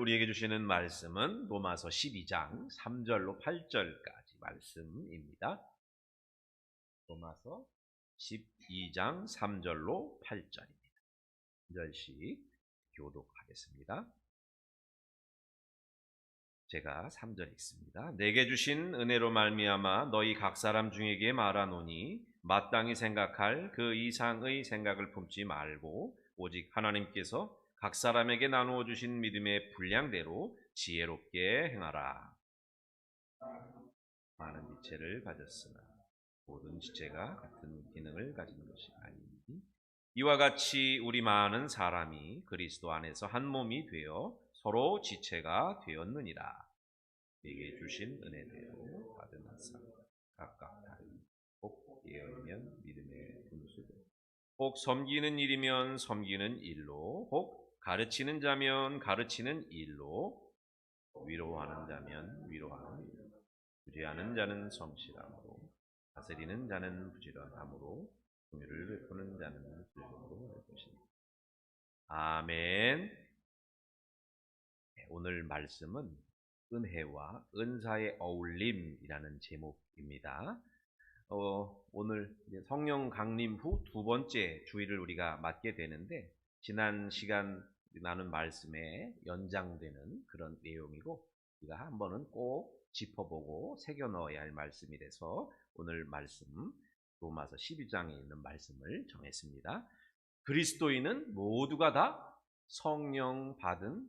우리에게 주시는 말씀은 로마서 12장 3절로 8절까지 말씀입니다. 로마서 12장 3절로 8절입니다. 1절씩 교독하겠습니다. 제가 3절 읽습니다. 내게 주신 은혜로 말미암아 너희 각 사람 중에게 말하노니 마땅히 생각할 그 이상의 생각을 품지 말고 오직 하나님께서 각 사람에게 나누어 주신 믿음의 분량대로 지혜롭게 행하라. 많은 지체를 가졌으나 모든 지체가 같은 기능을 가진 것이 아니니 이와 같이 우리 많은 사람이 그리스도 안에서 한 몸이 되어 서로 지체가 되었느니라. 내게 주신 은혜대로 받은 상 각각 다른 혹 예언이면 믿음의 분수대 혹 섬기는 일이면 섬기는 일로 혹 가르치는 자면 가르치는 일로 위로하는 자면 위로하는 일로 주제하는 자는 성실함으로 다스리는 자는 부지런함으로 긍휼을 베푸는 자는 즐거움으로 베푸시니 아멘. 오늘 말씀은 은혜와 은사의 어울림이라는 제목입니다. 오늘 성령 강림 후 두 번째 주일을 우리가 맞게 되는데 지난 시간 나눈 말씀에 연장되는 그런 내용이고 우리가 한 번은 꼭 짚어보고 새겨 넣어야 할 말씀이라서 오늘 말씀 로마서 12장에 있는 말씀을 정했습니다. 그리스도인은 모두가 다 성령 받은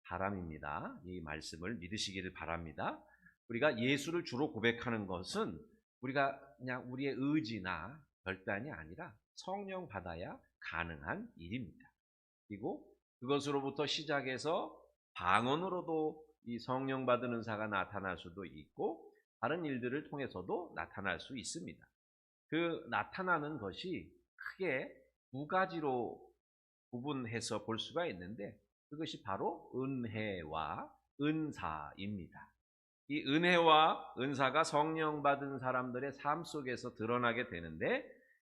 사람입니다. 이 말씀을 믿으시기를 바랍니다. 우리가 예수를 주로 고백하는 것은 우리가 그냥 우리의 의지나 결단이 아니라 성령 받아야 가능한 일입니다. 그리고 그것으로부터 시작해서 방언으로도 이 성령 받은 은사가 나타날 수도 있고 다른 일들을 통해서도 나타날 수 있습니다. 그 나타나는 것이 크게 두 가지로 구분해서 볼 수가 있는데 그것이 바로 은혜와 은사입니다. 이 은혜와 은사가 성령 받은 사람들의 삶 속에서 드러나게 되는데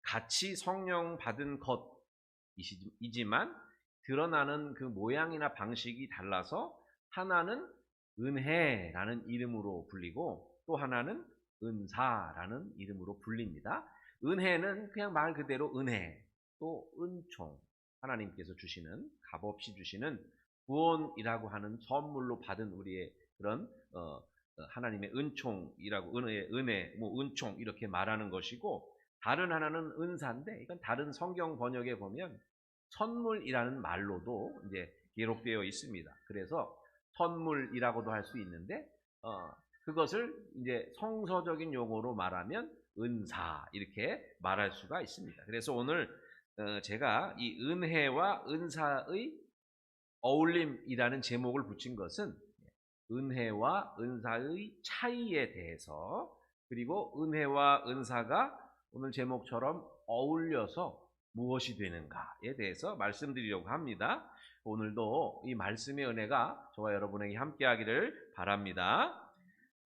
같이 성령 받은 것이지만 드러나는 그 모양이나 방식이 달라서 하나는 은혜라는 이름으로 불리고 또 하나는 은사라는 이름으로 불립니다. 은혜는 그냥 말 그대로 은혜, 또 은총, 하나님께서 주시는 값없이 주시는 구원이라고 하는 선물로 받은 우리의 그런 하나님의 은총이라고 은혜, 은총 이렇게 말하는 것이고 다른 하나는 은사인데 이건 다른 성경 번역에 보면 선물이라는 말로도 이제 기록되어 있습니다. 그래서 선물이라고도 할 수 있는데 그것을 이제 성서적인 용어로 말하면 은사 이렇게 말할 수가 있습니다. 그래서 오늘 제가 이 은혜와 은사의 어울림이라는 제목을 붙인 것은 은혜와 은사의 차이에 대해서 그리고 은혜와 은사가 오늘 제목처럼 어울려서 무엇이 되는가에 대해서 말씀드리려고 합니다. 오늘도 이 말씀의 은혜가 저와 여러분에게 함께하기를 바랍니다.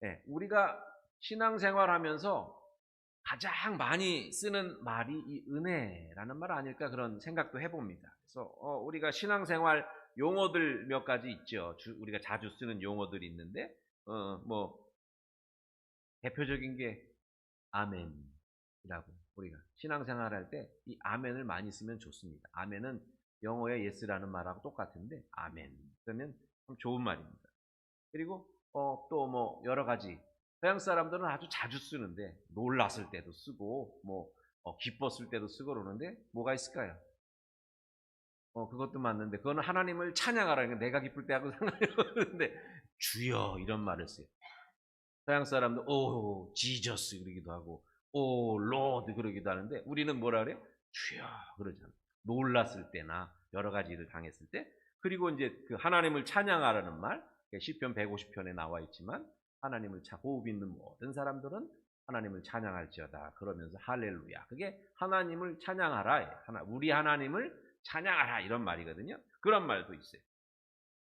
네, 우리가 신앙생활하면서 가장 많이 쓰는 말이 이 은혜라는 말 아닐까 그런 생각도 해봅니다. 그래서 우리가 신앙생활 용어들 몇 가지 있죠. 우리가 자주 쓰는 용어들이 있는데 대표적인 게 아멘이라고 우리가 신앙생활할 때 이 아멘을 많이 쓰면 좋습니다. 아멘은 영어의 예스라는 말하고 똑같은데 아멘 그러면 참 좋은 말입니다. 그리고 또 여러 가지 서양 사람들은 아주 자주 쓰는데 놀랐을 때도 쓰고 기뻤을 때도 쓰고 그러는데 뭐가 있을까요? 그것도 맞는데 그거는 하나님을 찬양하라는 게 내가 기쁠 때 하고 상관이 없는데 주여 이런 말을 써요. 서양 사람들 오 지저스 그러기도 하고 오 로드 그러기도 하는데 우리는 뭐라 그래요? 주여 그러잖아요. 놀랐을 때나 여러 가지 일을 당했을 때 그리고 이제 그 하나님을 찬양하라는 말 시편 150편에 나와 있지만 하나님을 호흡 있는 모든 사람들은 하나님을 찬양할지어다 그러면서 할렐루야 그게 하나님을 찬양하라 우리 하나님을 찬양하라 이런 말이거든요. 그런 말도 있어요.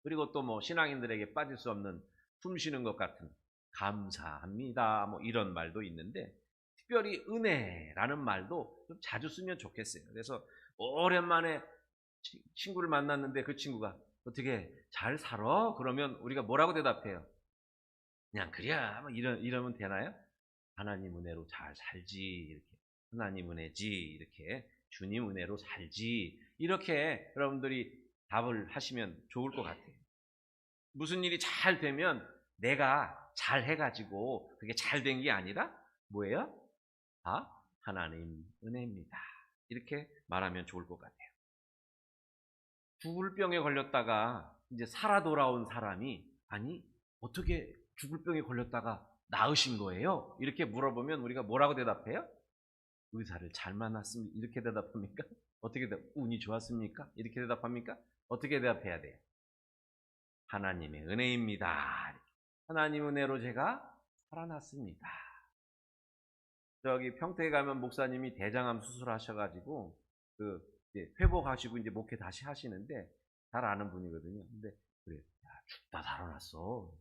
그리고 또 신앙인들에게 빠질 수 없는 숨 쉬는 것 같은 감사합니다 이런 말도 있는데 특별히 은혜라는 말도 좀 자주 쓰면 좋겠어요. 그래서 오랜만에 친구를 만났는데 그 친구가 어떻게 잘 살아? 그러면 우리가 뭐라고 대답해요? 그냥 그래야 뭐 이러면 되나요? 하나님 은혜로 잘 살지 이렇게 하나님 은혜지 이렇게 주님 은혜로 살지 이렇게 여러분들이 답을 하시면 좋을 것 같아요. 무슨 일이 잘 되면 내가 잘 해가지고 그게 잘 된 게 아니라 뭐예요? 다 하나님 은혜입니다. 이렇게 말하면 좋을 것 같아요. 죽을 병에 걸렸다가 이제 살아 돌아온 사람이 아니 어떻게 죽을 병에 걸렸다가 나으신 거예요? 이렇게 물어보면 우리가 뭐라고 대답해요? 의사를 잘 만났습니다. 이렇게 대답합니까? 어떻게 운이 좋았습니까? 이렇게 대답합니까? 어떻게 대답해야 돼요? 하나님의 은혜입니다. 하나님 은혜로 제가 살아났습니다. 저기 평택에 가면 목사님이 대장암 수술하셔가지고 이제 회복하시고 이제 목회 다시 하시는데 잘 아는 분이거든요. 근데 그래, 야, 죽다 살아났어.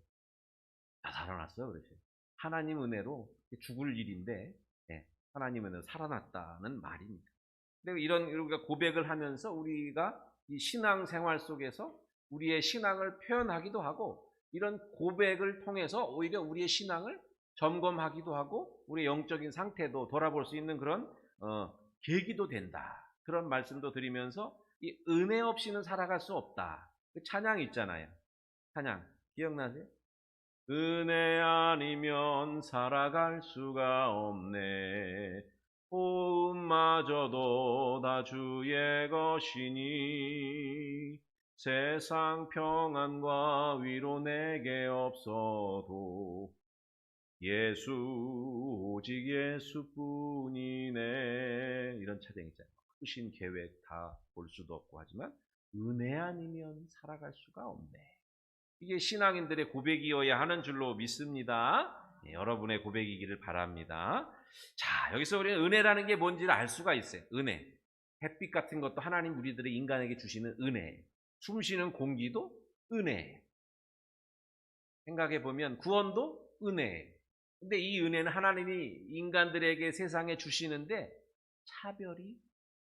다 살아났어. 그러죠. 하나님 은혜로 죽을 일인데 하나님 은혜로 살아났다는 말입니다. 근데 이런 우리가 고백을 하면서 우리가 이 신앙 생활 속에서 우리의 신앙을 표현하기도 하고 이런 고백을 통해서 오히려 우리의 신앙을 점검하기도 하고 우리의 영적인 상태도 돌아볼 수 있는 그런 계기도 된다. 그런 말씀도 드리면서 이 은혜 없이는 살아갈 수 없다. 그 찬양 있잖아요. 찬양 기억나세요? 은혜 아니면 살아갈 수가 없네. 호흡마저도 다 주의 것이니 세상 평안과 위로 내게 없어도 예수 오직 예수뿐이네. 이런 찬양 있잖아요. 크신 계획 다 볼 수도 없고 하지만 은혜 아니면 살아갈 수가 없네. 이게 신앙인들의 고백이어야 하는 줄로 믿습니다. 여러분의 고백이기를 바랍니다. 자, 여기서 우리는 은혜라는 게 뭔지를 알 수가 있어요. 은혜. 햇빛 같은 것도 하나님 우리들의 인간에게 주시는 은혜. 숨쉬는 공기도 은혜. 생각해 보면 구원도 은혜. 근데 이 은혜는 하나님이 인간들에게 세상에 주시는데 차별이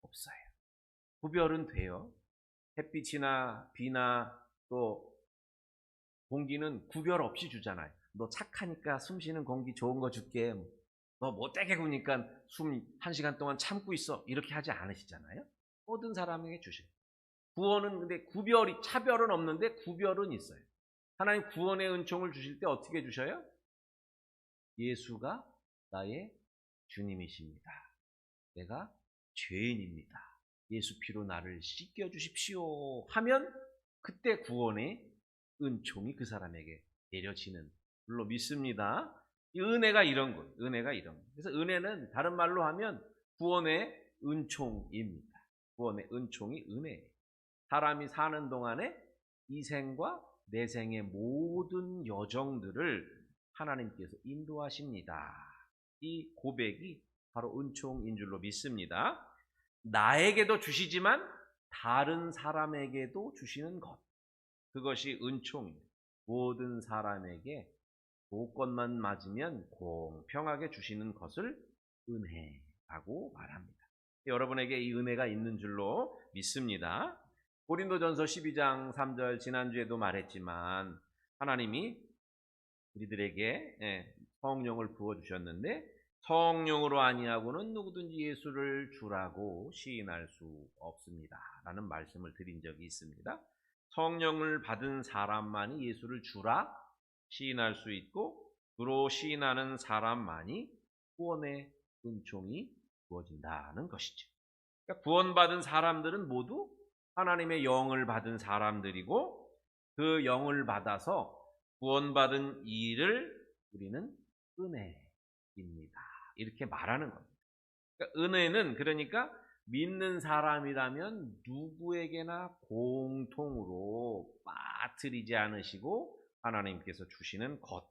없어요. 구별은 돼요. 햇빛이나 비나 또 공기는 구별 없이 주잖아요. 너 착하니까 숨 쉬는 공기 좋은 거 줄게. 너 못되게 구니까 숨 1시간 동안 참고 있어. 이렇게 하지 않으시잖아요. 모든 사람에게 주셔요. 구원은 근데 차별은 없는데 구별은 있어요. 하나님 구원의 은총을 주실 때 어떻게 주셔요? 예수가 나의 주님이십니다. 내가 죄인입니다. 예수 피로 나를 씻겨 주십시오 하면 그때 구원의 은총이 그 사람에게 내려지는 줄로 믿습니다. 이 은혜가 이런 것, 은혜가 이런 것. 그래서 은혜는 다른 말로 하면 구원의 은총입니다. 구원의 은총이 은혜예요. 사람이 사는 동안에 이 생과 내 생의 모든 여정들을 하나님께서 인도하십니다. 이 고백이 바로 은총인 줄로 믿습니다. 나에게도 주시지만 다른 사람에게도 주시는 것. 그것이 은총입니다. 모든 사람에게 조건만 맞으면 공평하게 주시는 것을 은혜라고 말합니다. 여러분에게 이 은혜가 있는 줄로 믿습니다. 고린도전서 12장 3절 지난주에도 말했지만 하나님이 우리들에게 성령을 부어주셨는데 성령으로 아니하고는 누구든지 예수를 주라고 시인할 수 없습니다. 라는 말씀을 드린 적이 있습니다. 성령을 받은 사람만이 예수를 주라 시인할 수 있고 주로 시인하는 사람만이 구원의 은총이 부어진다는 것이죠. 그러니까 구원받은 사람들은 모두 하나님의 영을 받은 사람들이고 그 영을 받아서 구원받은 일을 우리는 은혜입니다. 이렇게 말하는 겁니다. 그러니까 은혜는 그러니까 믿는 사람이라면 누구에게나 공통으로 빠뜨리지 않으시고 하나님께서 주시는 것.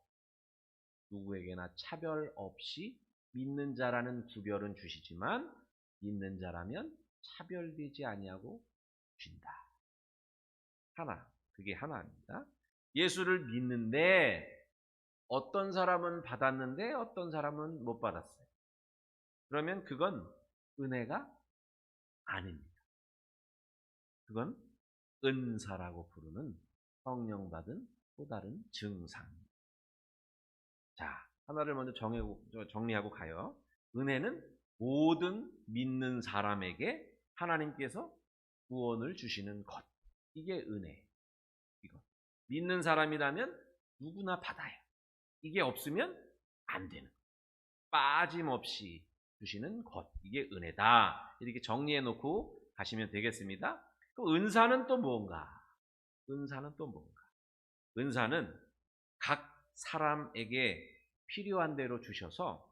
누구에게나 차별 없이 믿는 자라는 구별은 주시지만 믿는 자라면 차별되지 아니하고 주신다. 그게 하나입니다. 예수를 믿는데 어떤 사람은 받았는데 어떤 사람은 못 받았어요. 그러면 그건 은혜가 아닙니다. 그건 은사라고 부르는 성령 받은 또 다른 증상. 자, 하나를 먼저 정리하고 가요. 은혜는 모든 믿는 사람에게 하나님께서 구원을 주시는 것. 이게 은혜. 이거. 믿는 사람이라면 누구나 받아요. 이게 없으면 안 되는 것. 빠짐없이 주시는 것. 이게 은혜다. 이렇게 정리해 놓고 가시면 되겠습니다. 그 은사는 또 뭔가? 은사는 또 뭔가? 은사는 각 사람에게 필요한 대로 주셔서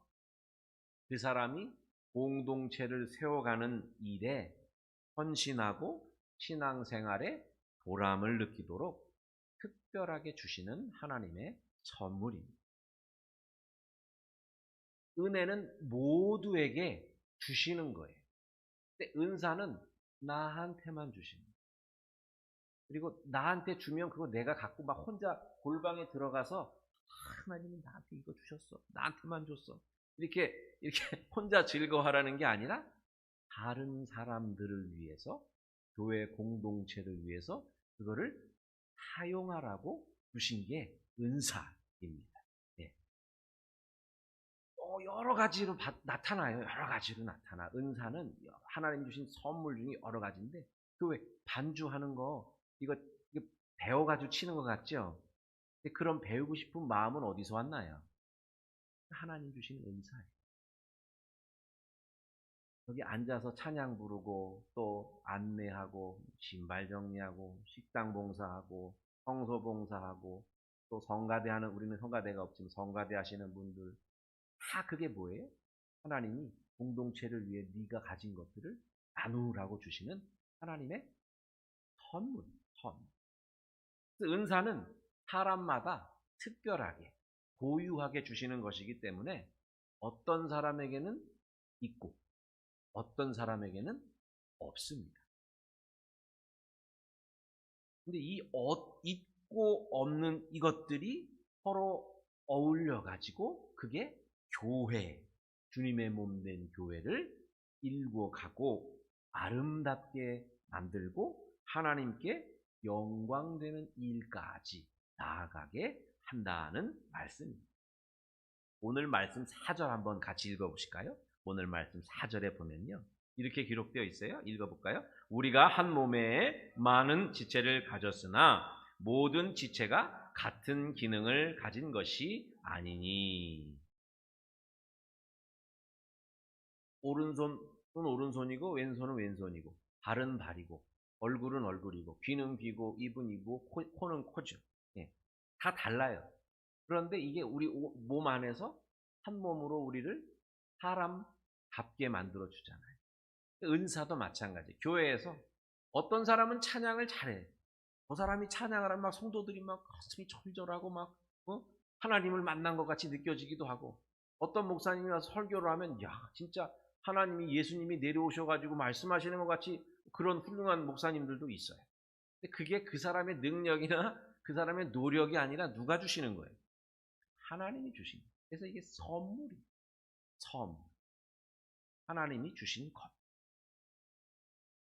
그 사람이 공동체를 세워가는 일에 헌신하고 신앙생활에 보람을 느끼도록 특별하게 주시는 하나님의 선물입니다. 은혜는 모두에게 주시는 거예요. 근데 은사는 나한테만 주시는 거예요. 그리고 나한테 주면 그거 내가 갖고 막 혼자 골방에 들어가서 하나님이 나한테 이거 주셨어. 나한테만 줬어. 이렇게 혼자 즐거워하라는 게 아니라 다른 사람들을 위해서, 교회 공동체를 위해서 그거를 사용하라고 주신 게 은사입니다. 예. 여러 가지로 나타나요. 여러 가지로 나타나. 은사는 하나님 주신 선물 중에 여러 가지인데, 그 왜 반주하는 거 이거 배워가지고 치는 것 같죠? 근데 그런 배우고 싶은 마음은 어디서 왔나요? 하나님 주신 은사예요. 여기 앉아서 찬양 부르고 또 안내하고 신발 정리하고 식당 봉사하고 청소 봉사하고 또 성가대 하는, 우리는 성가대가 없지만 성가대 하시는 분들 다 그게 뭐예요? 하나님이 공동체를 위해 네가 가진 것들을 나누라고 주시는 하나님의 선물. 은사는 사람마다 특별하게 고유하게 주시는 것이기 때문에 어떤 사람에게는 있고 어떤 사람에게는 없습니다. 근데 이 있고 없는 이것들이 서로 어울려 가지고 그게 교회, 주님의 몸 된 교회를 일구어 가고 아름답게 만들고 하나님께 영광되는 일까지 나아가게 한다는 말씀입니다. 오늘 말씀 4절 한번 같이 읽어보실까요? 오늘 말씀 4절에 보면요, 이렇게 기록되어 있어요. 읽어볼까요? 우리가 한 몸에 많은 지체를 가졌으나 모든 지체가 같은 기능을 가진 것이 아니니. 오른손은 오른손이고 왼손은 왼손이고, 발은 발이고, 얼굴은 얼굴이고, 귀는 귀고, 입은 입고, 코는 코죠. 예, 다 달라요. 그런데 이게 우리 몸 안에서 한 몸으로 우리를 사람답게 만들어 주잖아요. 은사도 마찬가지. 교회에서 어떤 사람은 찬양을 잘해. 그 사람이 찬양을 하면 막 성도들이 막 가슴이 절절하고 막 하나님을 만난 것 같이 느껴지기도 하고, 어떤 목사님이 와서 설교를 하면 야 진짜 하나님이, 예수님이 내려오셔가지고 말씀하시는 것 같이 그런 훌륭한 목사님들도 있어요. 근데 그게 그 사람의 능력이나 그 사람의 노력이 아니라 누가 주시는 거예요? 하나님이 주신 거예요. 그래서 이게 선물이에요. 하나님이 주신 것.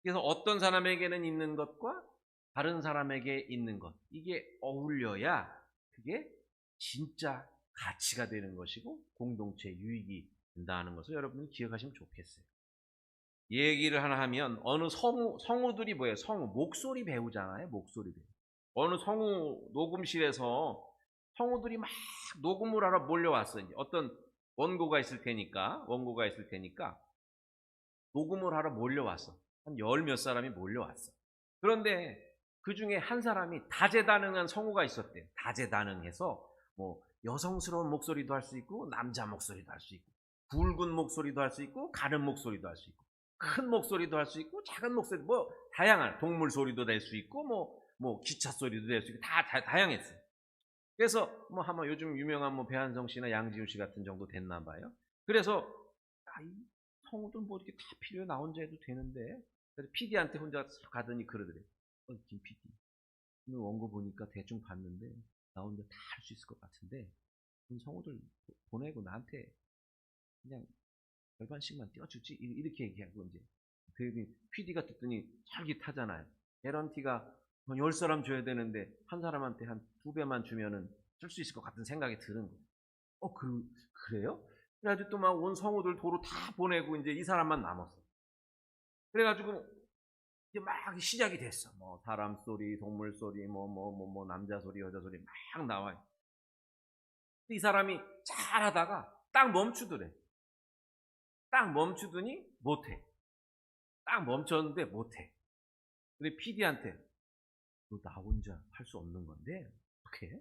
그래서 어떤 사람에게는 있는 것과 다른 사람에게 있는 것, 이게 어울려야 그게 진짜 가치가 되는 것이고 공동체 유익이 된다는 것을 여러분이 기억하시면 좋겠어요. 얘기를 하나 하면, 어느 성우들이 뭐예요? 성우, 목소리 배우잖아요. 목소리 배우. 어느 성우 녹음실에서 성우들이 막 녹음을 하러 몰려왔어요. 어떤 원고가 있을 테니까 녹음을 하러 몰려왔어. 한 열 몇 사람이 몰려왔어. 그런데 그 중에 한 사람이 다재다능한 성우가 있었대요. 다재다능해서 뭐 여성스러운 목소리도 할 수 있고 남자 목소리도 할 수 있고 굵은 목소리도 할 수 있고 가는 목소리도 할 수 있고 큰 목소리도 할 수 있고 작은 목소리, 뭐 다양한 동물 소리도 낼 수 있고 뭐 기차 소리도 낼 수 있고 다 다양했어요. 그래서 뭐 아마 요즘 유명한 뭐 배한성 씨나 양지훈 씨 같은 정도 됐나 봐요. 그래서 이 성우들 뭐 이렇게 다 필요해, 나 혼자 해도 되는데. 그래서 PD한테 혼자 가더니 그러더래요. 김 PD, 오늘 원고 보니까 대충 봤는데 나 혼자 다 할 수 있을 것 같은데 성우들 보내고 나한테 그냥 절반씩만 띄워주지, 이렇게 얘기하고, 이제 그 PD가 듣더니 솔깃하잖아요. 개런티가 10사람 줘야 되는데 한 사람한테 한 2배만 주면은 쓸 수 있을 것 같은 생각이 드는 거예요. 그래요? 그래가지고 또 막 온 성우들 도로 다 보내고 이제 이 사람만 남았어. 그래가지고 이제 막 시작이 됐어. 뭐 사람 소리, 동물 소리, 뭐 남자 소리, 여자 소리 막 나와요. 이 사람이 잘하다가 딱 멈추더래. 딱 멈추더니 못해. 딱 멈췄는데 못해. 근데 PD한테 너 나 혼자 할 수 없는 건데 어떻게 해?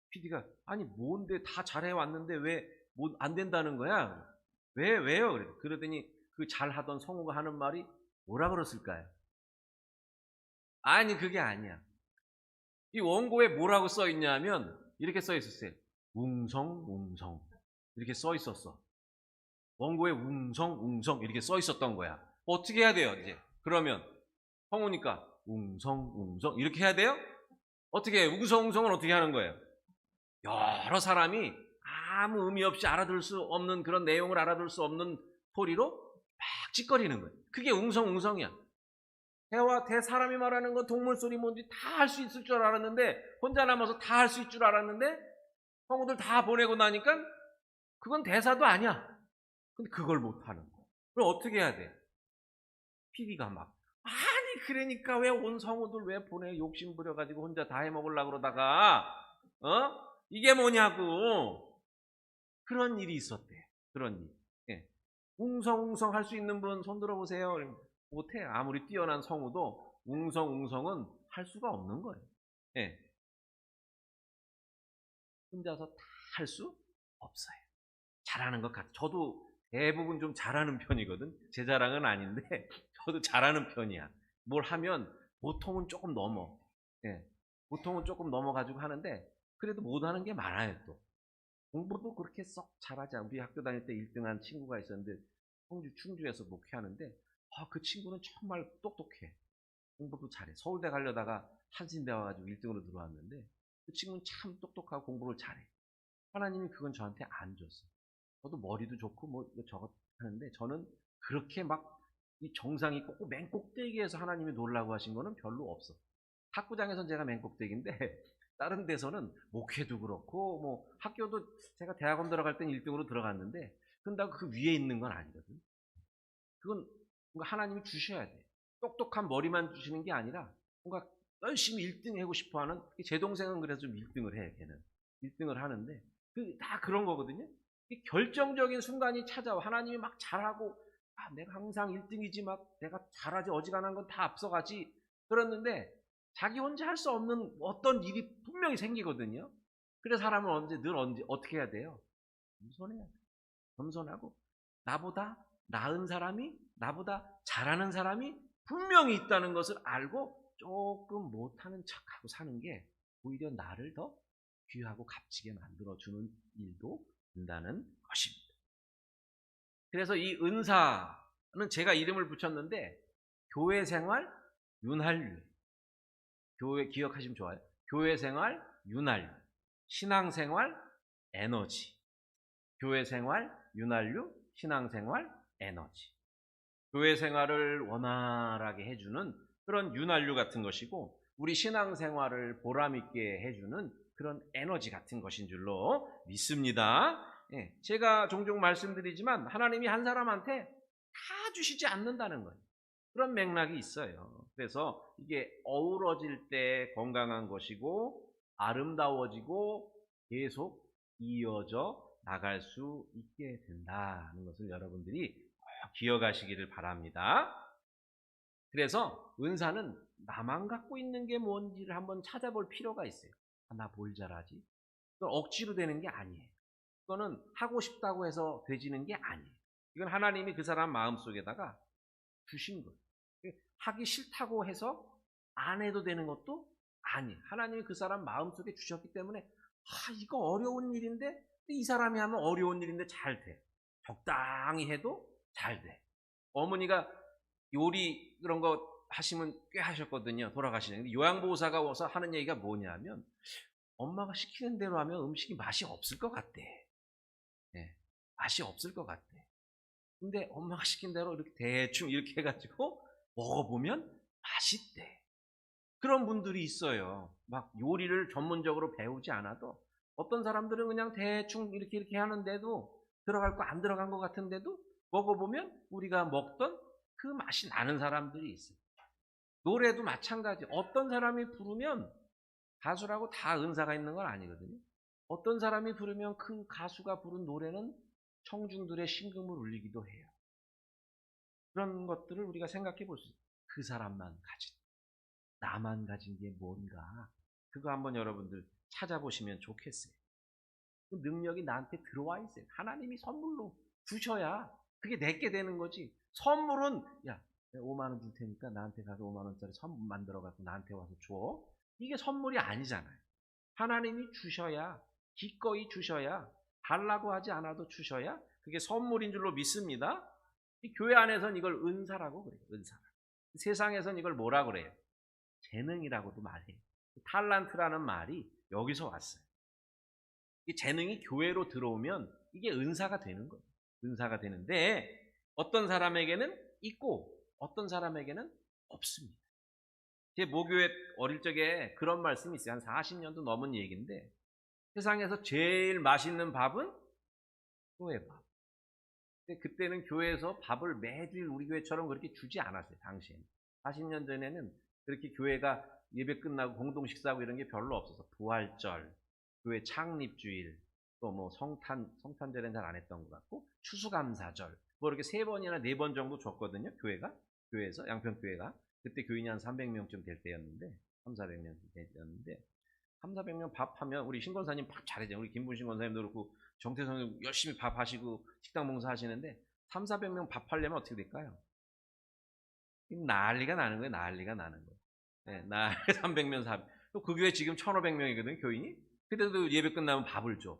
PD가 아니 뭔데 다 잘해 왔는데 왜 뭐 안 된다는 거야? 왜요? 그러더니 그 잘하던 성우가 하는 말이 뭐라 그랬을까요? 아니 그게 아니야. 이 원고에 뭐라고 써 있냐면 이렇게 써 있었어요. 웅성웅성 이렇게 써 있었어. 원고에 웅성웅성 이렇게 써 있었던 거야. 어떻게 해야 돼요 이제? 그러면 성우니까 웅성웅성 이렇게 해야 돼요? 어떻게 해요? 웅성웅성은 어떻게 하는 거예요? 여러 사람이 아무 의미 없이 알아들 수 없는 그런 내용을 알아들 수 없는 소리로 막 찌꺼리는 거예요. 그게 웅성웅성이야. 사람이 말하는 건 동물 소리 뭔지 다 할 수 있을 줄 알았는데 혼자 남아서 다 할 수 있을 줄 알았는데 성우들 다 보내고 나니까 그건 대사도 아니야. 근데 그걸 못하는 거야. 그럼 어떻게 해야 돼? PD가 막 아니 그러니까 왜 온 성우들 왜 보내 욕심 부려가지고 혼자 다 해먹으려고 그러다가 이게 뭐냐고 그런 일이 있었대. 그런 일. 예. 웅성웅성 할 수 있는 분 손 들어보세요. 못해. 아무리 뛰어난 성우도 웅성웅성은 할 수가 없는 거예요. 예. 혼자서 다 할 수 없어요. 잘하는 것 같아. 저도 대부분 좀 잘하는 편이거든. 제 자랑은 아닌데 저도 잘하는 편이야. 뭘 하면 보통은 조금 넘어. 예. 보통은 조금 넘어가지고 하는데 그래도 못하는 게 많아요 또. 공부도 그렇게 썩 잘하지 않아. 우리 학교 다닐 때 1등한 친구가 있었는데 충주에서 목회하는데 그 친구는 정말 똑똑해. 공부도 잘해. 서울대 가려다가 한신대 와가지고 1등으로 들어왔는데 그 친구는 참 똑똑하고 공부를 잘해. 하나님이 그건 저한테 안 줬어요. 저도 머리도 좋고 뭐 저것 하는데 저는 그렇게 막 이 정상이 꼭 맨 꼭대기에서 하나님이 놀라고 하신 거는 별로 없어. 탁구장에서는 제가 맨 꼭대기인데 다른 데서는 목회도 그렇고 뭐 학교도 제가 대학원 들어갈 땐 1등으로 들어갔는데 그런다고 그 위에 있는 건 아니거든. 그건 뭔가 하나님이 주셔야 돼. 똑똑한 머리만 주시는 게 아니라 뭔가 열심히 1등 하고 싶어 하는 제 동생은 그래서 좀 1등을 해. 걔는 1등을 하는데 다 그런 거거든요. 결정적인 순간이 찾아와. 하나님이 막 잘하고 내가 항상 1등이지 막 내가 잘하지 어지간한 건 다 앞서가지 그랬는데 자기 혼자 할 수 없는 어떤 일이 분명히 생기거든요. 그래서 사람은 언제 어떻게 해야 돼요? 겸손해야 돼. 겸손하고 나보다 나은 사람이 나보다 잘하는 사람이 분명히 있다는 것을 알고 조금 못하는 척하고 사는 게 오히려 나를 더 귀하고 값지게 만들어주는 일도 된다는 것입니다. 그래서 이 은사는 제가 이름을 붙였는데 교회생활 윤활유. 교회 기억하시면 좋아요. 교회생활 윤활유. 신앙생활 에너지. 교회생활 윤활유. 신앙생활 에너지. 교회생활을 원활하게 해주는 그런 윤활유 같은 것이고 우리 신앙생활을 보람있게 해주는 그런 에너지 같은 것인 줄로 믿습니다. 제가 종종 말씀드리지만 하나님이 한 사람한테 다 주시지 않는다는 거예요. 그런 맥락이 있어요. 그래서 이게 어우러질 때 건강한 것이고 아름다워지고 계속 이어져 나갈 수 있게 된다는 것을 여러분들이 꼭 기억하시기를 바랍니다. 그래서 은사는 나만 갖고 있는 게 뭔지를 한번 찾아볼 필요가 있어요. 나 뭘 잘하지? 그건 억지로 되는 게 아니에요. 그거는 하고 싶다고 해서 되지는 게 아니에요. 이건 하나님이 그 사람 마음속에다가 주신 거예요. 하기 싫다고 해서 안 해도 되는 것도 아니에요. 하나님이 그 사람 마음속에 주셨기 때문에 이거 어려운 일인데 이 사람이 하면 어려운 일인데 잘 돼. 적당히 해도 잘 돼. 어머니가 요리 그런 거 하시면 꽤 하셨거든요. 돌아가시는. 요양보호사가 와서 하는 얘기가 뭐냐면 엄마가 시키는 대로 하면 음식이 맛이 없을 것 같대. 맛이 없을 것 같대. 근데 엄마가 시킨 대로 이렇게 대충 이렇게 해가지고 먹어보면 맛있대. 그런 분들이 있어요. 막 요리를 전문적으로 배우지 않아도 어떤 사람들은 그냥 대충 이렇게 하는데도 들어갈 거 안 들어간 것 같은데도 먹어보면 우리가 먹던 그 맛이 나는 사람들이 있어요. 노래도 마찬가지. 어떤 사람이 부르면 가수라고 다 은사가 있는 건 아니거든요. 어떤 사람이 부르면 그 가수가 부른 노래는 청중들의 심금을 울리기도 해요. 그런 것들을 우리가 생각해 볼 수 있어요. 그 사람만 가진, 나만 가진 게 뭔가. 그거 한번 여러분들 찾아보시면 좋겠어요. 그 능력이 나한테 들어와 있어요. 하나님이 선물로 주셔야 그게 내게 되는 거지. 선물은 야, 내가 5만 원 줄 테니까 나한테 가서 5만 원짜리 선물 만들어 갖고 나한테 와서 줘. 이게 선물이 아니잖아요. 하나님이 주셔야, 기꺼이 주셔야, 달라고 하지 않아도 주셔야 그게 선물인 줄로 믿습니다. 이 교회 안에서는 이걸 은사라고 그래요. 은사. 세상에서는 이걸 뭐라 그래요? 재능이라고도 말해요. 탈란트라는 말이 여기서 왔어요. 이 재능이 교회로 들어오면 이게 은사가 되는 거예요. 은사가 되는데 어떤 사람에게는 있고 어떤 사람에게는 없습니다. 제 모교회 어릴 적에 그런 말씀이 있어요. 한 40년도 넘은 얘기인데 세상에서 제일 맛있는 밥은 교회 밥. 근데 그때는 교회에서 밥을 매일 우리 교회처럼 그렇게 주지 않았어요. 당시에는. 40년 전에는 그렇게 교회가 예배 끝나고 공동 식사하고 이런 게 별로 없어서 부활절, 교회 창립주일, 또 뭐 성탄절엔 잘 안 했던 것 같고 추수감사절 뭐 이렇게 3번이나 4번 정도 줬거든요. 교회에서 양평교회가 그때 교인이 한 300명쯤 될 때였는데 300~400명 되었는데 300~400명 밥하면 우리 신권사님 밥 잘해요. 우리 김분신 권사님도 그렇고 정태성 열심히 밥 하시고 식당 봉사 하시는데 300~400명 밥 하려면 어떻게 될까요? 난리가 나는 거예요. 난리가 나는 거예요. 네, 300명, 400. 또 그 교회 지금 1,500명이거든요, 교인이. 그때도 예배 끝나면 밥을 줘.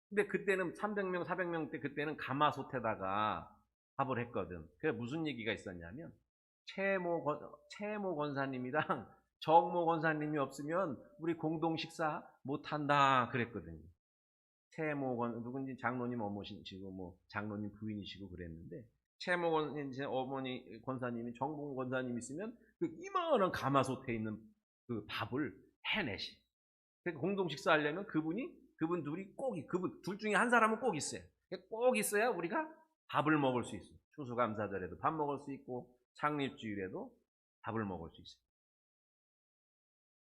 근데 그때는 300명, 400명 때 그때는 가마솥에다가 밥을 했거든. 그래 무슨 얘기가 있었냐면 최모 권사님이랑 정모 권사님이 없으면 우리 공동 식사 못 한다 그랬거든요. 최모 권 누군지 장로님 어머니시고 뭐 장로님 부인이시고 그랬는데 최모 권사님 어머니 권사님이 정봉 권사님 있으면 그 이만한 가마솥에 있는 그 밥을 해내시. 그러니까 공동 식사하려면 그분 둘이 그분 둘 중에 한 사람은 꼭 있어요. 꼭 있어야 우리가 밥을 먹을 수 있어요. 추수감사절에도 밥 먹을 수 있고 창립주일에도 밥을 먹을 수 있어요.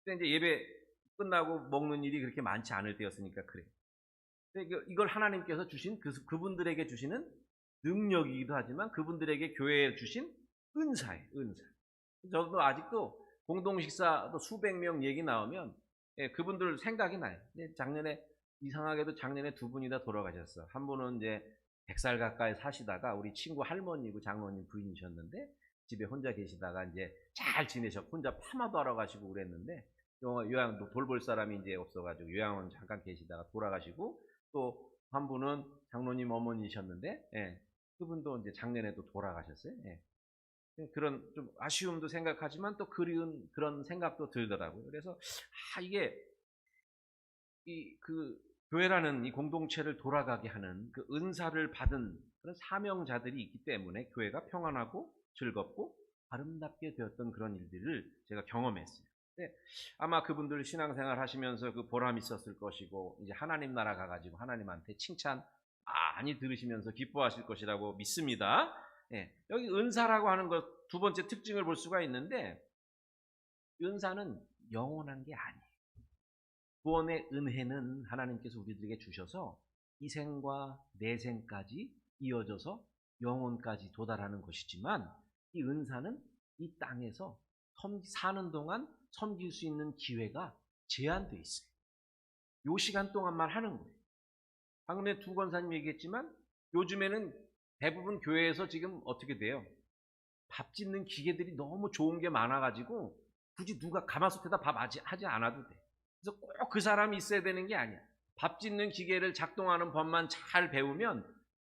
근데 이제 예배 끝나고 먹는 일이 그렇게 많지 않을 때였으니까 그래요. 이걸 하나님께서 주신 그분들에게 주시는 능력이기도 하지만 그분들에게 교회에 주신 은사예요. 은사. 저도 아직도 공동식사 수백 명 얘기 나오면 그분들 생각이 나요. 이상하게도 작년에 2분이 다 돌아가셨어. 한 분은 이제 100살 가까이 사시다가 우리 친구 할머니고 장로님 부인이셨는데 집에 혼자 계시다가 이제 잘 지내셨고 혼자 파마도 하러 가시고 그랬는데 요양 돌볼 사람이 이제 없어가지고 요양원 잠깐 계시다가 돌아가시고 또 한 분은 장로님 어머니셨는데 그분도 이제 작년에도 돌아가셨어요. 그런 좀 아쉬움도 생각하지만 또 그리운 그런 생각도 들더라고요. 그래서 이게 그 교회라는 이 공동체를 돌아가게 하는 그 은사를 받은 그런 사명자들이 있기 때문에 교회가 평안하고 즐겁고 아름답게 되었던 그런 일들을 제가 경험했어요. 아마 그분들 신앙생활 하시면서 그 보람 있었을 것이고 이제 하나님 나라 가가지고 하나님한테 칭찬 많이 들으시면서 기뻐하실 것이라고 믿습니다. 여기 은사라고 하는 것 두 번째 특징을 볼 수가 있는데 은사는 영원한 게 아니에요. 구원의 은혜는 하나님께서 우리들에게 주셔서 이생과 내생까지 이어져서 영혼까지 도달하는 것이지만 이 은사는 이 땅에서 사는 동안 섬길 수 있는 기회가 제한되어 있어요. 요 시간 동안만 하는 거예요. 방금에 두 권사님 얘기했지만 요즘에는 대부분 교회에서 지금 어떻게 돼요? 밥 짓는 기계들이 너무 좋은 게 많아가지고 굳이 누가 가마솥에다 밥 하지 않아도 돼. 그래서 꼭 그 사람이 있어야 되는 게 아니야. 밥 짓는 기계를 작동하는 법만 잘 배우면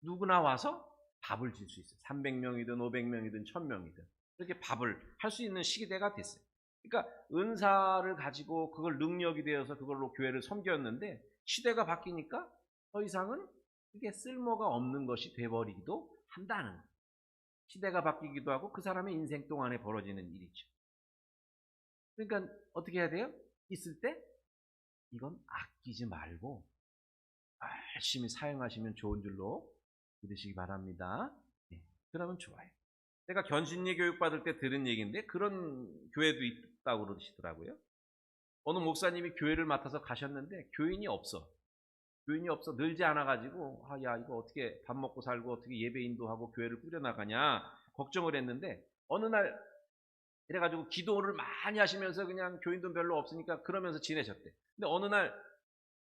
누구나 와서 밥을 질 수 있어요. 300명이든 500명이든 1000명이든 이렇게 밥을 할 수 있는 시대가 됐어요. 그러니까 은사를 가지고 그걸 능력이 되어서 그걸로 교회를 섬겼는데 시대가 바뀌니까 더 이상은 그게 쓸모가 없는 것이 돼버리기도 한다는 거예요. 시대가 바뀌기도 하고 그 사람의 인생 동안에 벌어지는 일이죠. 그러니까 어떻게 해야 돼요? 있을 때 이건 아끼지 말고 열심히 사용하시면 좋은 줄로 믿으시기 바랍니다. 네, 그러면 좋아요. 제가 견신리 교육 받을 때 들은 얘기인데 그런 교회도 있다고 그러시더라고요. 어느 목사님이 교회를 맡아서 가셨는데 교인이 없어. 교인이 없어. 늘지 않아가지고 야 이거 어떻게 밥 먹고 살고 어떻게 예배 인도하고 교회를 꾸려나가냐 걱정을 했는데 어느 날 이래가지고 기도를 많이 하시면서 그냥 교인도 별로 없으니까 그러면서 지내셨대. 근데 어느 날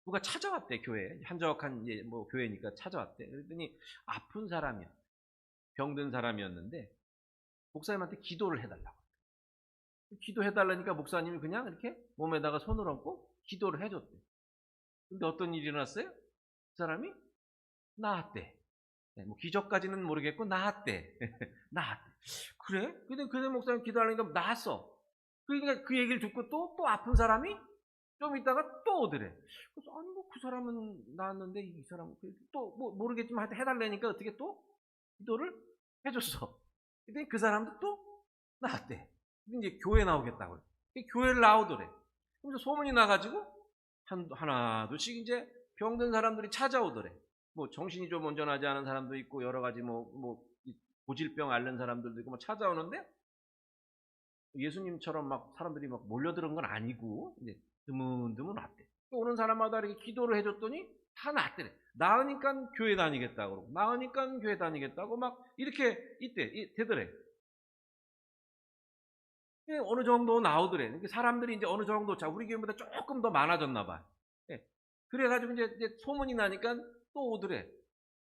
누가 찾아왔대, 교회에. 한적한 뭐 교회니까 찾아왔대. 그랬더니 아픈 사람이야. 병든 사람이었는데 목사님한테 기도를 해달라고. 기도해달라니까 목사님이 그냥 이렇게 몸에다가 손을 얹고 기도를 해줬대. 근데 어떤 일이 일어났어요? 그 사람이 나았대. 네, 뭐 기적까지는 모르겠고 나았대. 나았대. 그래? 근데 목사님 기도하려니까 나았어. 그러니까 그 얘기를 듣고 또 아픈 사람이 좀 있다가 또 오더래. 그래서 아니 뭐 그 사람은 나았는데 이 사람은 또 뭐 모르겠지만 하여튼 해달라니까 어떻게 또 기도를 해줬어. 근데 그 사람도 또 나았대. 근데 이제 교회 나오겠다고. 교회를 나오더래. 그래서 소문이 나가지고 하나 둘씩 이제 병든 사람들이 찾아오더래. 뭐 정신이 좀 온전하지 않은 사람도 있고 여러 가지 뭐 고질병 앓는 사람들도 있고 뭐 찾아오는데 예수님처럼 막 사람들이 막 몰려들은 건 아니고 이제 드문드문 왔대. 오는 사람마다 이렇게 기도를 해줬더니 다 낫더래. 나으니까 교회 다니겠다고 그러고 나으니까 교회 다니겠다고 막 이렇게 되더래. 어느 정도 나오더래. 사람들이 이제 어느 정도 우리 교회보다 조금 더 많아졌나 봐. 그래가지고 이제 소문이 나니까 또 오더래.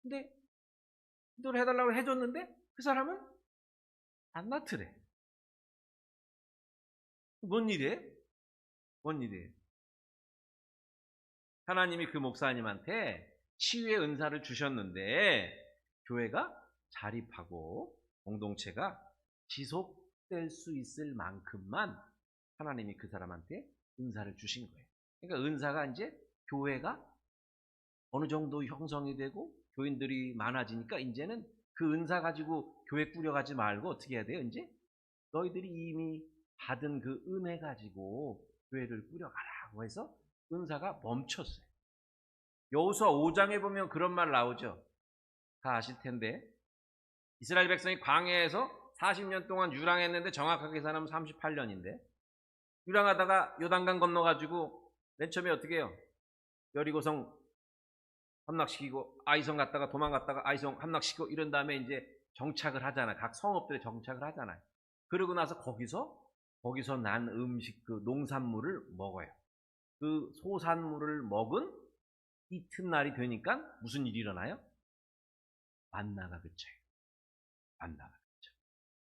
근데 기도를 해달라고 해줬는데 그 사람은 안 낫더래. 뭔 일이에요? 뭔 일이에요? 하나님이 그 목사님한테 치유의 은사를 주셨는데 교회가 자립하고 공동체가 지속될 수 있을 만큼만 하나님이 그 사람한테 은사를 주신 거예요. 그러니까 은사가 이제 교회가 어느 정도 형성이 되고 교인들이 많아지니까 이제는 그 은사 가지고 교회 꾸려가지 말고 어떻게 해야 돼요? 이제 너희들이 이미 받은 그 은혜 가지고 교회를 꾸려가라고 해서 은사가 멈췄어요. 여호수아 5장에 보면 그런 말 나오죠. 다 아실 텐데 이스라엘 백성이 광야에서 40년 동안 유랑했는데 정확하게 계산하면 38년인데 유랑하다가 요단강 건너가지고 맨 처음에 어떻게 해요? 여리고성 함락시키고 아이성 갔다가 도망갔다가 아이성 함락시키고 이런 다음에 이제 정착을 하잖아요. 각 성읍들에 정착을 하잖아요. 그러고 나서 거기서 난 음식 그 농산물을 먹어요. 그 소산물을 먹은 이튿날이 되니까 무슨 일이 일어나요? 만나가 그쳐요. 만나가 그쳐.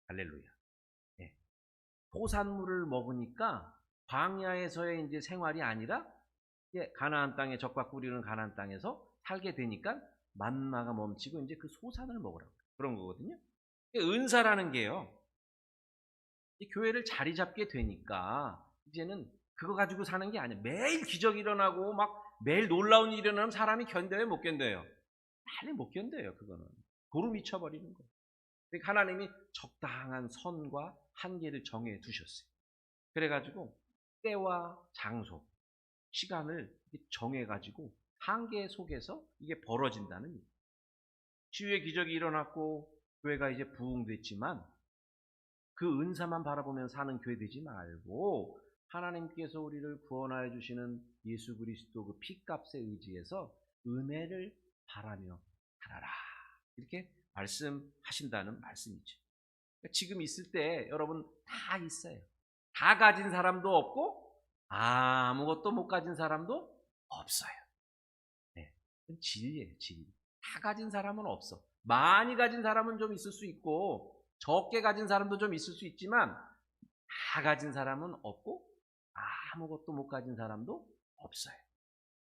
할렐루야. 네. 소산물을 먹으니까 광야에서의 이제 생활이 아니라 이제 가나안 땅에 적과 꿀이는 가나안 땅에서 살게 되니까 만나가 멈추고 이제 그 소산을 먹으라고 그런 거거든요. 은사라는 게요. 이 교회를 자리 잡게 되니까 이제는 그거 가지고 사는 게 아니에요. 매일 기적이 일어나고 막 매일 놀라운 일이 일어나면 사람이 견뎌요, 못 견뎌요? 빨리 못 견뎌요, 그거는. 도루 미쳐버리는 거예요. 그러니까 하나님이 적당한 선과 한계를 정해 두셨어요. 그래가지고 때와 장소, 시간을 정해가지고 한계 속에서 이게 벌어진다는 얘기예요. 치유의 기적이 일어났고 교회가 이제 부흥됐지만 그 은사만 바라보면 사는 교회 되지 말고 하나님께서 우리를 구원하여 주시는 예수 그리스도 그 피값에 의지해서 은혜를 바라며 살아라. 이렇게 말씀하신다는 말씀이죠. 지금 있을 때 여러분 다 있어요. 다 가진 사람도 없고 아무것도 못 가진 사람도 없어요. 네, 그건 진리예요, 진리. 다 가진 사람은 없어. 많이 가진 사람은 좀 있을 수 있고 적게 가진 사람도 좀 있을 수 있지만 다 가진 사람은 없고 아무것도 못 가진 사람도 없어요.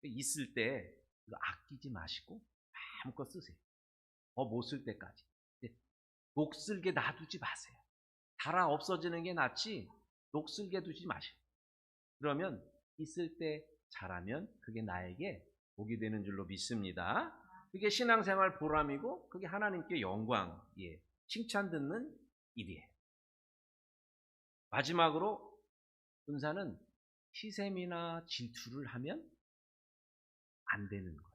있을 때 이거 아끼지 마시고 마음껏 쓰세요. 못 쓸 때까지. 녹슬게 놔두지 마세요. 달아 없어지는 게 낫지 녹슬게 두지 마세요. 그러면 있을 때 잘하면 그게 나에게 복이 되는 줄로 믿습니다. 그게 신앙생활 보람이고 그게 하나님께 영광, 칭찬 듣는 일이에요. 마지막으로 은사는 시샘이나 질투를 하면 안 되는 거예요.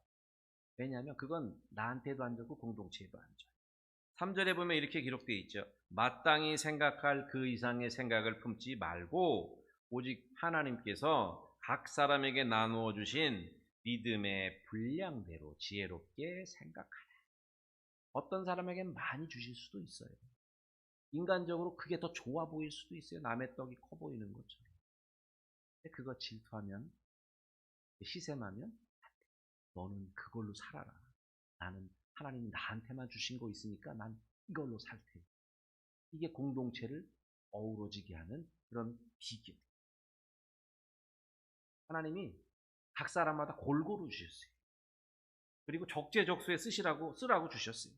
왜냐하면 그건 나한테도 안 좋고 공동체에도 안 좋아요. 3절에 보면 이렇게 기록되어 있죠. 마땅히 생각할 그 이상의 생각을 품지 말고 오직 하나님께서 각 사람에게 나누어 주신 믿음의 분량대로 지혜롭게 생각하라. 어떤 사람에게는 많이 주실 수도 있어요. 인간적으로 그게 더 좋아 보일 수도 있어요. 남의 떡이 커 보이는 것처럼. 근데 그거 질투하면, 시샘하면 너는 그걸로 살아라. 나는 하나님이 나한테만 주신 거 있으니까 난 이걸로 살 테니. 이게 공동체를 어우러지게 하는 그런 비결. 하나님이 각 사람마다 골고루 주셨어요. 그리고 적재적소에 쓰라고 주셨어요.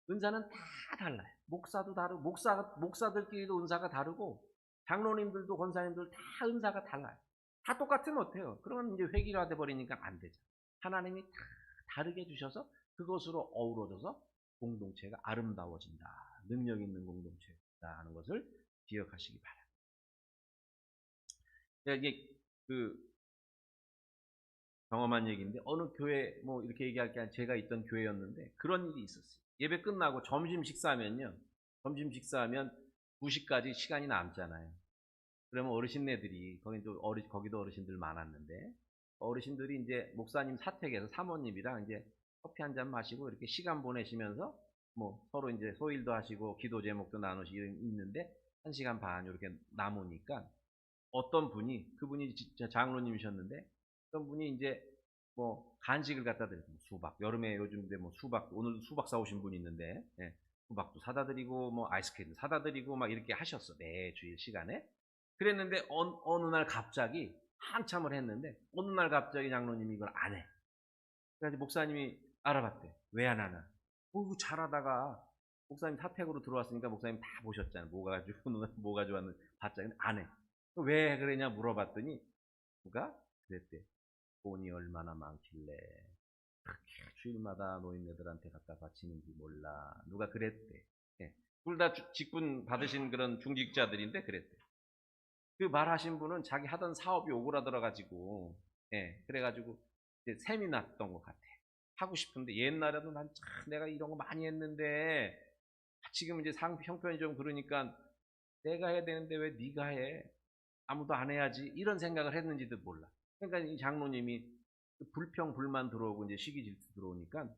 은사는 다 달라요. 목사도 다르고, 목사들끼리도 은사가 다르고, 장로님들도 권사님들 다 은사가 달라요. 다 똑같으면 어때요? 그러면 이제 획일화돼 버리니까 안 되죠. 하나님이 다 다르게 주셔서 그것으로 어우러져서 공동체가 아름다워진다. 능력 있는 공동체다 하는 것을 기억하시기 바랍니다. 이게 그 경험한 얘기인데 어느 교회 뭐 이렇게 얘기할 게 아니라 제가 있던 교회였는데 그런 일이 있었어요. 예배 끝나고 점심 식사하면 2시까지 시간이 남잖아요. 그러면 어르신네들이 거기도 어르신들 많았는데 어르신들이 이제 목사님 사택에서 사모님이랑 이제 커피 한 잔 마시고 이렇게 시간 보내시면서 뭐 서로 이제 소일도 하시고 기도 제목도 나누시고 있는데 1시간 반 이렇게 남으니까 어떤 분이 그분이 진짜 장로님이셨는데 어떤 분이 이제 뭐 간식을 갖다 드리고 수박 여름에 요즘에 뭐 수박 오늘도 수박 사오신 분이 있는데 예, 수박도 사다 드리고 뭐 아이스크림도 사다 드리고 막 이렇게 하셨어 매 주일 시간에 그랬는데 어느 날 갑자기 한참을 했는데 어느 날 갑자기 장로님이 이걸 안 해. 그래서 목사님이 알아봤대. 왜 안 하나? 잘하다가 목사님 사택으로 들어왔으니까 목사님 다 보셨잖아요. 뭐 가지고 뭐 가져왔는지 봤잖아요. 안 해. 왜 그러냐 물어봤더니 누가 그랬대. 돈이 얼마나 많길래 그렇게 주일마다 노인네들한테 갖다 바치는지 몰라. 누가 그랬대. 예. 둘 다 직분 받으신 그런 중직자들인데 그랬대. 그 말하신 분은 자기 하던 사업이 오그라들어가지고, 예, 그래가지고 이제 셈이 났던 것 같아. 하고 싶은데 옛날에도 난 참 내가 이런 거 많이 했는데 지금 이제 형편이 좀 그러니까 내가 해야 되는데 왜 네가 해? 아무도 안 해야지 이런 생각을 했는지도 몰라. 그러니까 이 장로님이 불평 불만 들어오고 이제 시기 질투 들어오니까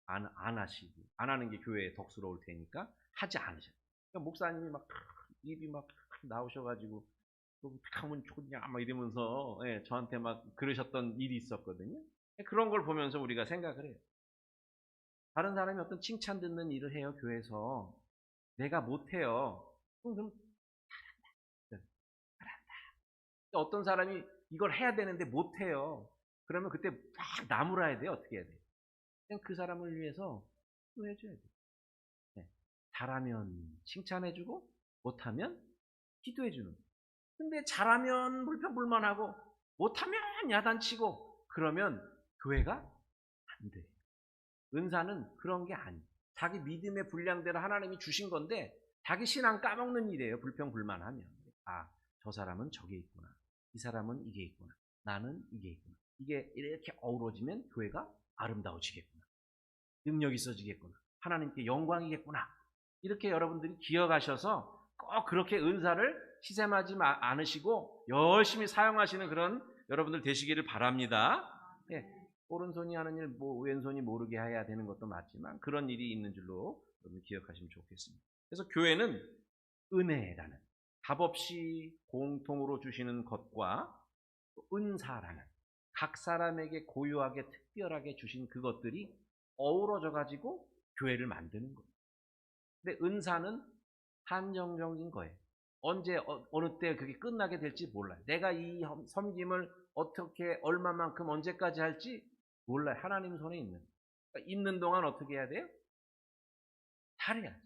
안 하시고 안 하는 게 교회에 덕스러울 테니까 하지 않으셨어요. 그러니까 목사님이 막 입이 막 나오셔가지고 너 하면 좋냐 막 이러면서 예, 저한테 막 그러셨던 일이 있었거든요. 그런 걸 보면서 우리가 생각을 해요. 다른 사람이 어떤 칭찬 듣는 일을 해요 교회에서 내가 못해요. 그럼 어떤 사람이 이걸 해야 되는데 못해요. 그러면 그때 막 나무라야 돼요. 어떻게 해야 돼요? 그냥 그 사람을 위해서 또 해줘야 돼요. 네. 잘하면 칭찬해주고 못하면 기도해주는 거예요. 근데 잘하면 불평불만하고 못하면 야단치고 그러면 교회가 안 돼요. 은사는 그런 게 아니에요. 자기 믿음의 분량대로 하나님이 주신 건데 자기 신앙 까먹는 일이에요. 불평불만하면. 아, 저 사람은 저게 있구나. 이 사람은 이게 있구나. 나는 이게 있구나. 이게 이렇게 어우러지면 교회가 아름다워지겠구나. 능력이 있어지겠구나. 하나님께 영광이겠구나. 이렇게 여러분들이 기억하셔서 꼭 그렇게 은사를 시샘하지 않으시고 열심히 사용하시는 그런 여러분들 되시기를 바랍니다. 예, 오른손이 하는 일, 왼손이 모르게 해야 되는 것도 맞지만 그런 일이 있는 줄로 여러분 기억하시면 좋겠습니다. 그래서 교회는 은혜라는 값없이 공통으로 주시는 것과 은사라는 각 사람에게 고유하게 특별하게 주신 그것들이 어우러져 가지고 교회를 만드는 거예요. 근데 은사는 한정적인 거예요. 언제 어느 때 그게 끝나게 될지 몰라요. 내가 이 섬김을 어떻게 얼마만큼 언제까지 할지 몰라요. 하나님 손에 있는. 그러니까 있는 동안 어떻게 해야 돼요? 잘해야지.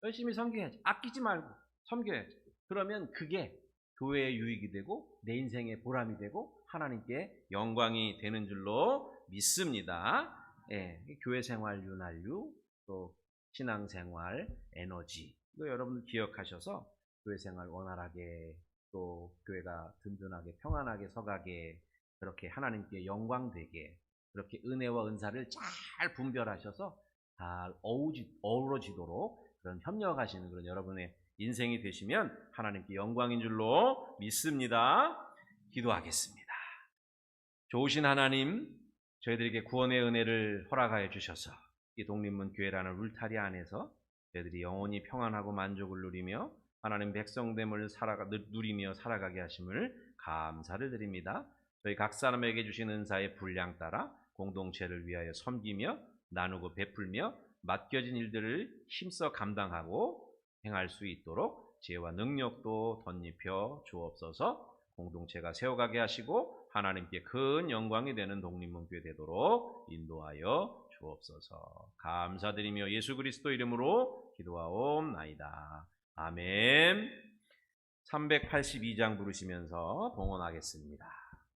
열심히 섬겨야지. 아끼지 말고 섬겨야지. 그러면 그게 교회의 유익이 되고 내 인생의 보람이 되고 하나님께 영광이 되는 줄로 믿습니다. 예, 교회 생활 윤활유 또 신앙생활 에너지 이거 여러분들 기억하셔서 교회 생활 원활하게 또 교회가 든든하게 평안하게 서가게, 그렇게 하나님께 영광되게, 그렇게 은혜와 은사를 잘 분별하셔서 잘 어우러지도록 그런 협력하시는 그런 여러분의 인생이 되시면 하나님께 영광인 줄로 믿습니다. 기도하겠습니다. 좋으신 하나님, 저희들에게 구원의 은혜를 허락하여 주셔서 이 독립문교회라는 울타리 안에서 저희들이 영원히 평안하고 만족을 누리며 하나님 백성됨을 누리며 살아가게 하심을 감사를 드립니다. 저희 각 사람에게 주신 은사의 분량 따라 공동체를 위하여 섬기며 나누고 베풀며 맡겨진 일들을 힘써 감당하고 행할 수 있도록 지혜와 능력도 덧입혀 주옵소서. 공동체가 세워가게 하시고 하나님께 큰 영광이 되는 독립문교회 되도록 인도하여 주옵소서. 감사드리며 예수 그리스도 이름으로 기도하옵나이다. 아멘. 382장 부르시면서 봉헌하겠습니다.